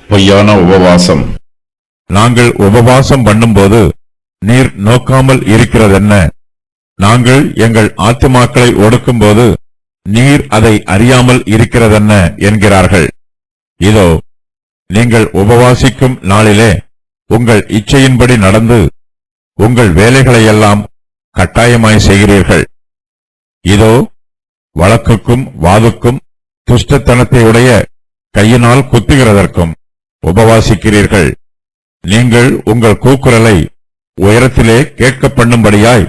பொய்யான உபவாசம். நாங்கள் உபவாசம் பண்ணும்போது நீர் நோக்காமல் இருக்கிறதென்ன? நாங்கள் எங்கள் ஆத்துமாக்களை ஒடுக்கும்போது நீர் அதை அறியாமல் இருக்கிறதென்ன என்கிறார்கள். இதோ, நீங்கள் உபவாசிக்கும் நாளிலே உங்கள் இச்சையின்படி நடந்து உங்கள் வேலைகளையெல்லாம் கட்டாயமாய் செய்கிறீர்கள். இதோ, வழக்குக்கும் வாதுக்கும் துஷ்டத்தனத்தையுடைய கையினால் குத்துகிறதற்கும் உபவாசிக்கிறீர்கள். நீங்கள் உங்கள் கூக்குரலை உயரத்திலே கேட்க பண்ணும்படியாய்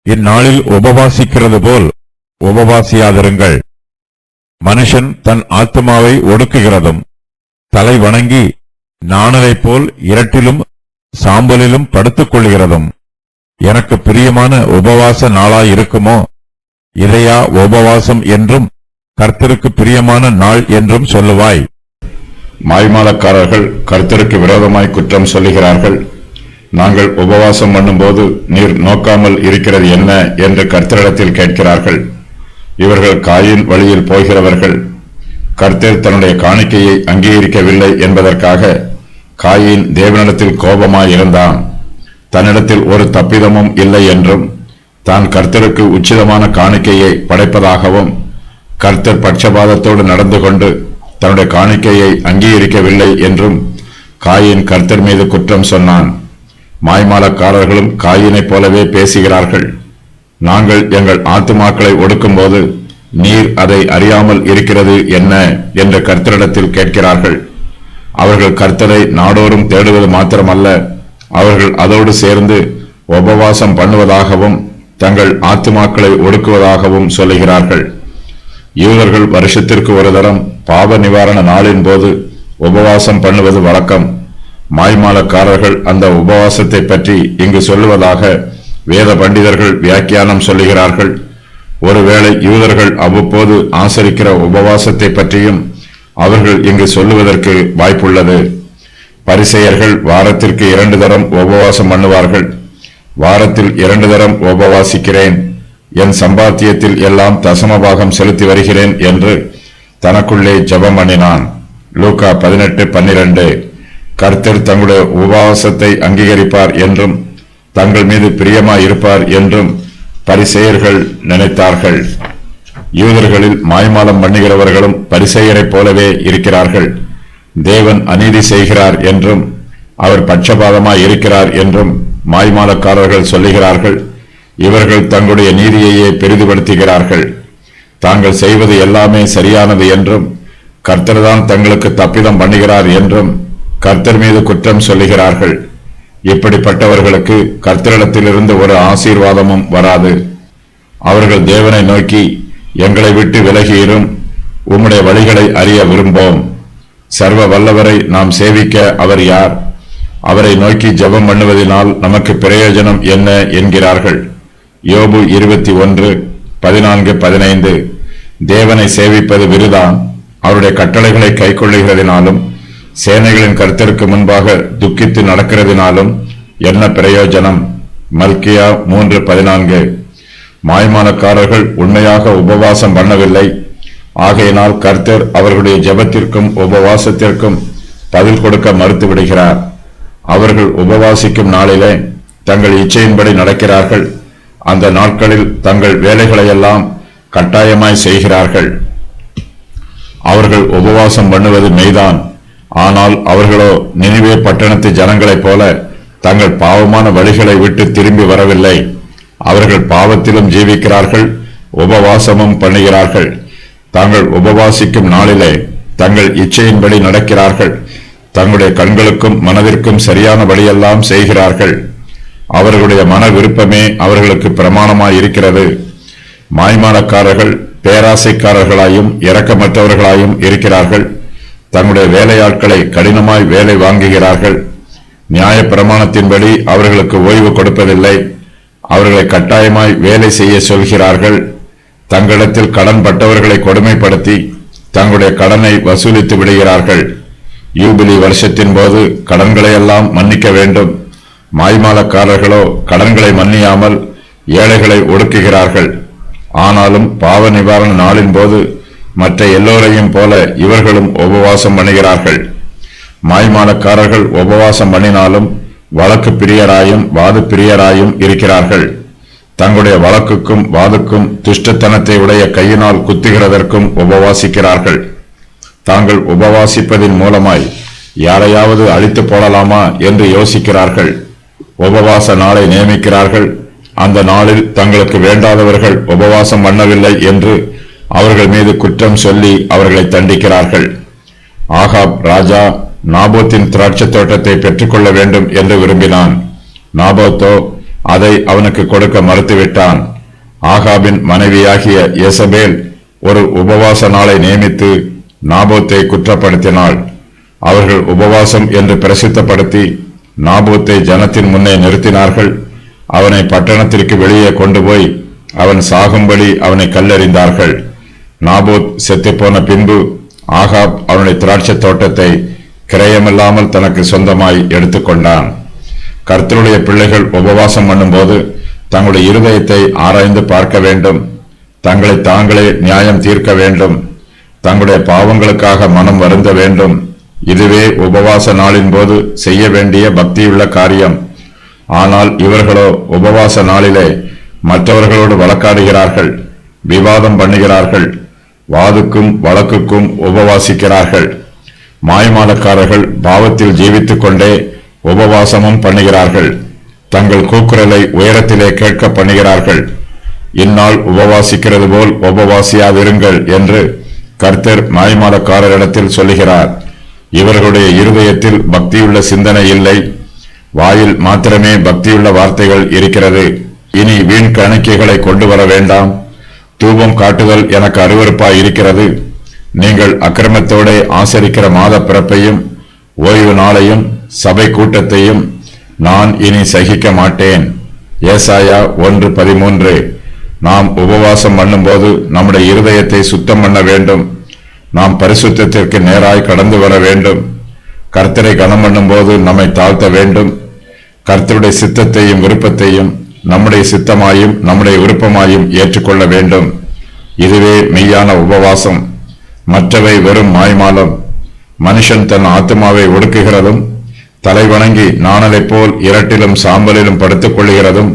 இந்நாளில் உபவாசிக்கிறது போல் உபவாசியாதிருங்கள். மனுஷன் தன் ஆத்துமாவை ஒடுக்குகிறதும் தலை வணங்கி நாணலைப் போல் இரட்டிலும் சாம்பலிலும் படுத்துக் கொள்கிறதும் எனக்கு பிரியமான உபவாச நாளாயிருக்குமோ? இதையா உபவாசம் என்றும் கர்த்தருக்கு பிரியமான நாள் என்றும் சொல்லுவாய்? மாய்மாலக்காரர்கள் கர்த்தருக்கு விரோதமாய் குற்றம் சொல்லுகிறார்கள். நாங்கள் உபவாசம் பண்ணும்போது நீர் நோக்காமல் இருக்கிறது என்ன என்று கர்த்தரிடத்தில் கேட்கிறார்கள். இவர்கள் காயின் வழியில் போகிறவர்கள். கர்த்தர் தன்னுடைய காணிக்கையை அங்கீகரிக்கவில்லை என்பதற்காக காயின் தேவனிடத்தில் கோபமாயிருந்தான். தன்னிடத்தில் ஒரு தப்பிதமும் இல்லை என்றும் தான் கர்த்தருக்கு உச்சிதமான காணிக்கையை படைப்பதாகவும் கர்த்தர் பட்சபாதத்தோடு நடந்து கொண்டு தன்னுடைய காணிக்கையை அங்கீகரிக்கவில்லை என்றும் காயின் கர்த்தர் மீது குற்றம் சொன்னான். மாய்மாலக்காரர்களும் காயினைப் போலவே பேசுகிறார்கள். நாங்கள் எங்கள் ஆத்துமாக்களை ஒடுக்கும்போது நீர் அதை அறியாமல் இருக்கிறது என்ன என்று கர்த்தரிடத்தில் கேட்கிறார்கள். அவர்கள் கர்த்தரை நாடோறும் தேடுவது மாத்திரமல்ல, அவர்கள் அதோடு சேர்ந்து உபவாசம் பண்ணுவதாகவும் தங்கள் ஆத்துமாக்களை ஒடுக்குவதாகவும் சொல்லுகிறார்கள். யூதர்கள் வருஷத்திற்கு ஒரு தரம் பாவ நிவாரண நாளின் போது உபவாசம் பண்ணுவது வழக்கம். மாய்மாலக்காரர்கள் அந்த உபவாசத்தை பற்றி இங்கு சொல்லுவதாக வேத பண்டிதர்கள் வியாக்கியானம் சொல்லுகிறார்கள். ஒருவேளை யூதர்கள் அவ்வப்போது ஆசரிக்கிற உபவாசத்தை பற்றியும் அவர்கள் இங்கு சொல்லுவதற்கு வாய்ப்புள்ளது. பரிசேயர்கள் வாரத்திற்கு 2 தரம் உபவாசம் பண்ணுவார்கள். வாரத்தில் 2 தரம் உபவாசிக்கிறேன், என் சம்பாத்தியத்தில் எல்லாம் தசமபாகம் செலுத்தி வருகிறேன் என்று தனக்குள்ளே ஜெபம் பண்ணினான். லூக்கா 18:12. கர்த்தர் தங்களுடைய உபவாசத்தை அங்கீகரிப்பார் என்றும் தங்கள் மீது பிரியமாயிருப்பார் என்றும் பரிசேயர்கள் நினைத்தார்கள். யூதர்களில் மாய்மாலம் பண்ணுகிறவர்களும் பரிசேயரைப் போலவே இருக்கிறார்கள். தேவன் அநீதி செய்கிறார் என்றும் அவர் பட்சபாதமாய் இருக்கிறார் என்றும் மாய்மாலக்காரர்கள் சொல்லுகிறார்கள். இவர்கள் தங்களுடைய நீதியையே பெரிதுபடுத்துகிறார்கள். தாங்கள் செய்வது எல்லாமே சரியானது என்றும் கர்த்தர்தான் தங்களுக்கு தப்பிதம் பண்ணுகிறார் என்றும் கர்த்தர் மீது குற்றம் சொல்லுகிறார்கள். இப்படிப்பட்டவர்களுக்கு கர்த்தரிடத்திலிருந்து ஒரு ஆசீர்வாதமும் வராது. அவர்கள் தேவனை நோக்கி, எங்களை விட்டு விலகியிரும், உம்முடைய வழிகளை அறிய விரும்போம். சர்வ வல்லவரை நாம் சேவிக்க அவர் யார்? அவரை நோக்கி ஜெபம் பண்ணுவதனால் நமக்கு பிரயோஜனம் என்ன என்கிறார்கள். யோபு 21:14-15. தேவனை சேவிப்பது விருதான், அவருடைய கட்டளைகளை கைக்கொள்ளுகிறதினாலும் சேனைகளின் கர்த்தருக்கு முன்பாக துக்கித்து நடக்கிறதினாலும் என்ன பிரயோஜனம்? மல்கியா 3:14. மாய்மாலக்காரர்கள் உண்மையாக உபவாசம் பண்ணவில்லை. ஆகையினால் கர்த்தர் அவர்களுடைய ஜெபத்திற்கும் உபவாசத்திற்கும் பதில் கொடுக்க மறுத்து விடுகிறார். அவர்கள் உபவாசிக்கும் நாளிலே தங்கள் இச்சையின்படி நடக்கிறார்கள். அந்த நாட்களில் தங்கள் வேலைகளையெல்லாம் கட்டாயமாய் செய்கிறார்கள். அவர்கள் உபவாசம் பண்ணுவது மெய்தான். ஆனால் அவர்களோ நினிவே பட்டணத்து ஜனங்களைப் போல தங்கள் பாவமான வழிகளை விட்டு திரும்பி வரவில்லை. அவர்கள் பாவத்திலும் ஜீவிக்கிறார்கள், உபவாசமும் பண்ணுகிறார்கள். தாங்கள் உபவாசிக்கும் நாளிலே தங்கள் இச்சையின்படி நடக்கிறார்கள். தங்களுடைய கண்களுக்கும் மனதிற்கும் சரியானபடியெல்லாம் செய்கிறார்கள். அவர்களுடைய மன விருப்பமே அவர்களுக்கு பிரமாணமாய் இருக்கிறது. மாய்மாலக்காரர்கள் பேராசைக்காரர்களாயும் இரக்கமற்றவர்களாயும் இருக்கிறார்கள். தங்களுடைய வேலையாட்களை கடினமாய் வேலை வாங்குகிறார்கள். நியாய பிரமாணத்தின்படி அவர்களுக்கு ஓய்வு கொடுப்பதில்லை. அவர்களை கட்டாயமாய் வேலை செய்ய சொல்கிறார்கள். தங்களிடத்தில் கடன் பட்டவர்களை கொடுமைப்படுத்தி தங்களுடைய கடனை வசூலித்து விடுகிறார்கள். யூபிலி வருஷத்தின் போது கடன்களையெல்லாம் மன்னிக்க வேண்டும். மாய்மாலக்காரர்களோ கடன்களை மன்னியாமல் ஏழைகளை ஒடுக்குகிறார்கள். ஆனாலும் பாவ நிவாரண நாளின் போது மற்ற எல்லோரையும் போல இவர்களும் உபவாசம் பண்ணுகிறார்கள். மாய்மாலக்காரர்கள் உபவாசம் பண்ணினாலும் வழக்கு பிரியராயும் வாது பிரியராயும் இருக்கிறார்கள். தங்களுடைய வழக்குக்கும் வாதுக்கும் துஷ்டத்தனத்தை உடைய கையினால் குத்துகிறதற்கும் உபவாசிக்கிறார்கள். தாங்கள் உபவாசிப்பதின் மூலமாய் யாரையாவது அழித்து போடலாமா என்று யோசிக்கிறார்கள். உபவாச நாளை நியமிக்கிறார்கள். அந்த நாளில் தங்களுக்கு வேண்டாதவர்கள் உபவாசம் பண்ணவில்லை என்று அவர்கள் மீது குற்றம் சொல்லி அவர்களை தண்டிக்கிறார்கள். ஆகாப் ராஜா நாபோத்தின் திராட்சை தோட்டத்தை பெற்றுக்கொள்ள வேண்டும் என்று விரும்பினான். நாபோத்தோ அதை அவனுக்கு கொடுக்க மறுத்துவிட்டான். ஆகாபின் மனைவியாகிய யேசபேல் ஒரு உபவாச நாளை நியமித்து நாபோத்தை குற்றப்படுத்தினாள். அவர்கள் உபவாசம் என்று பிரசித்தப்படுத்தி நாபோத்தை ஜனத்தின் முன்னே நிறுத்தினார்கள். அவனை பட்டணத்திற்கு வெளியே கொண்டு போய் அவன் சாகும்படி அவனை கல்லெறிந்தார்கள். நாபோத் செத்துப்போன பின்பு ஆகாப் அவனுடைய திராட்சை தோட்டத்தை கிரயமில்லாமல் தனக்கு சொந்தமாய் எடுத்துக்கொண்டான். கர்த்தருடைய பிள்ளைகள் உபவாசம் பண்ணும்போது தங்களுடைய இருதயத்தை ஆராய்ந்து பார்க்க வேண்டும். தங்களை தாங்களே நியாயம் தீர்க்க வேண்டும். தங்களுடைய பாவங்களுக்காக மனம் வருந்த வேண்டும். இதுவே உபவாச நாளின் போது செய்ய வேண்டிய பக்தியுள்ள காரியம். ஆனால் இவர்களோ உபவாச நாளிலே மற்றவர்களோடு வழக்காடுகிறார்கள், விவாதம் பண்ணுகிறார்கள், வாதுக்கும் வழக்குக்கும் உபவாசிக்கிறார்கள். மாய்மாலக்காரர்கள் பாவத்தில் ஜீவித்துக் கொண்டே உபவாசமும் பண்ணுகிறார்கள். தங்கள் கூக்குரலை உயரத்திலே கேட்க பண்ணுகிறார்கள். இந்நாள் உபவாசிக்கிறது போல் உபவாசியாதிருங்கள் என்று கர்த்தர் மாய்மாலக்காரரிடத்தில் சொல்லுகிறார். இவர்களுடைய இருதயத்தில் பக்தியுள்ள சிந்தனை இல்லை. வாயில் மாத்திரமே பக்தியுள்ள வார்த்தைகள் இருக்கிறது. இனி வீண் காணிக்கைகளை கொண்டு வர வேண்டாம். தூபம் காட்டுதல் எனக்கு அருவருப்பாய் இருக்கிறது. நீங்கள் அக்கிரமத்தோட ஆசரிக்கிற மாத பிறப்பையும் ஓய்வு நாளையும் சபை கூட்டத்தையும் நான் இனி சகிக்க மாட்டேன். ஏசாயா 1:13. நாம் உபவாசம் பண்ணும்போது நம்முடைய இருதயத்தை சுத்தம் பண்ண வேண்டும். நாம் பரிசுத்தத்திற்கு நேராய் கடந்து வர வேண்டும். கர்த்தரை கனம் பண்ணும்போது நம்மை தாழ்த்த வேண்டும். கர்த்தருடைய சித்தத்தையும் விருப்பத்தையும் நம்முடைய சித்தமாயும் நம்முடைய விருப்பமாயும் ஏற்றுக்கொள்ள வேண்டும். இதுவே மெய்யான உபவாசம். மற்றவை வெறும் மாய்மாலம். மனுஷன் தன் ஆத்மாவை ஒடுக்குகிறதும் தலைவணங்கி நாணலை போல் இரட்டிலும் சாம்பலிலும் படுத்துக் கொள்ளுகிறதும்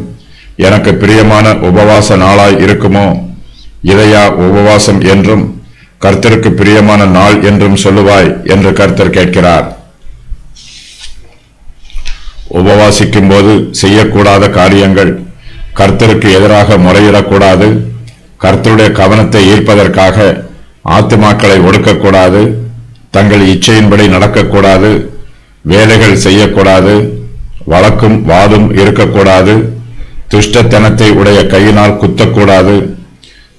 எனக்கு பிரியமான உபவாச நாளாய் இருக்குமோ? இதையா உபவாசம் என்றும் கர்த்தருக்கு பிரியமான நாள் என்றும் சொல்லுவாய் என்று கர்த்தர் கேட்கிறார். உபவாசிக்கும் போது செய்யக்கூடாத காரியங்கள்: கர்த்தருக்கு எதிராக முறையிடக்கூடாது, கர்த்தருடைய கவனத்தை ஈர்ப்பதற்காக ஆத்துமாக்களை ஒடுக்கக்கூடாது, தங்கள் இச்சையின்படி நடக்கக்கூடாது, வேலைகள் செய்யக்கூடாது, வழக்கும் வாதும் இருக்கக்கூடாது, துஷ்டத்தனத்தை உடைய கையினால் குத்தக்கூடாது,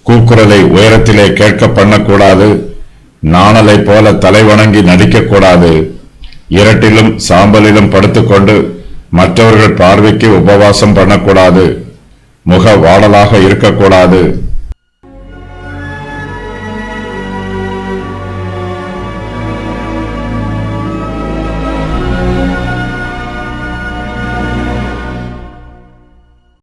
கூக்குரலை உயரத்திலே கேட்க பண்ணக்கூடாது, நாணலை போல தலைவணங்கி நடிக்கக்கூடாது, இரட்டிலும் சாம்பலிலும் படுத்துக்கொண்டு மற்றவர்கள் பார்வைக்கு உபவாசம் பண்ணக்கூடாது, முக வாடலாக இருக்கக்கூடாது,